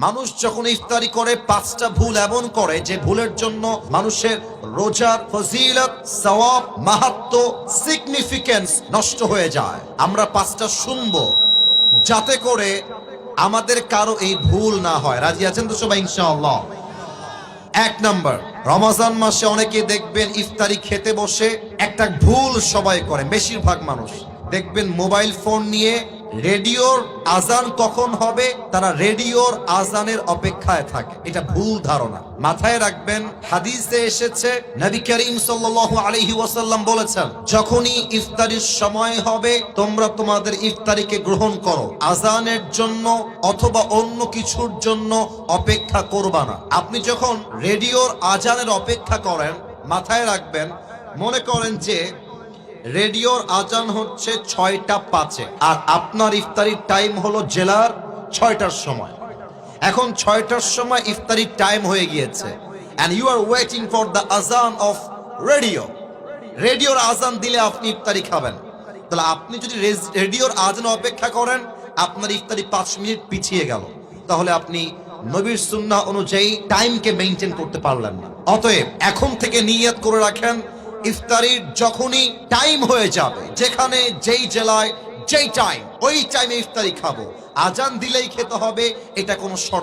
মানুষ যখন ইফতারি করে পাঁচটা ভুল এমন করে যে ভুলের জন্য মানুষের রোজার ফজিলত, সওয়াব, মাহাত্ম্য, সিগনিফিকেন্স নষ্ট হয়ে যায়। আমরা পাঁচটা শুনবো যাতে করে আমাদের কারো এই ভুল না হয়। রাজি আছেন তো সবাই ইনশাআল্লাহ? এক নাম্বার, রমজান মাসে অনেকে দেখবেন ইফতারি খেতে বসে একটা ভুল সবাই করে, বেশিরভাগ মানুষ দেখবেন মোবাইল ফোন নিয়ে রেডিওর আজান কখন হবে তারা রেডিওর আজানের অপেক্ষায় থাকে। এটা ভুল ধারণা, মাথায় রাখবেন। হাদিসে এসেছে নবী করিম সাল্লাল্লাহু আলাইহি ওয়াসাল্লাম বলেছেন, যখনই ইফতারির সময় হবে তোমরা তোমাদের ইফতারিকে গ্রহণ করো, আজানের জন্য অথবা অন্য কিছুর জন্য অপেক্ষা করবা না। আপনি যখন রেডিওর আজানের অপেক্ষা করেন, মাথায় রাখবেন, মনে করেন যে রেডিওর আজান হচ্ছে 6টা 5-এ আর আপনার ইফতারির টাইম হলো জেলার 6টার সময়। এখন 6টার সময় ইফতারির টাইম হয়ে গিয়েছে and you are waiting for the azan of radio. রেডিওর আজান দিলে আপনি ইফতারি খাবেন। তাহলে আপনি যদি রেডিওর আজান অপেক্ষা করেন, আপনার ইফতারি 5 মিনিট পিছিয়ে গেল, তাহলে আপনি নবীর সুন্নাহ অনুযায়ী টাইমকে মেইনটেইন করতে পারলেন না। অতএব এখন থেকে নিয়ত করে রাখেন, ইফতারির যখনই টাইম হয়ে যাবে, যেখানে যেই জেলায় যেই টাইম, ওই টাইমে ইফতারি খাবো। আজান দিলেই খেতে হবে, এটা কোনো শর্ত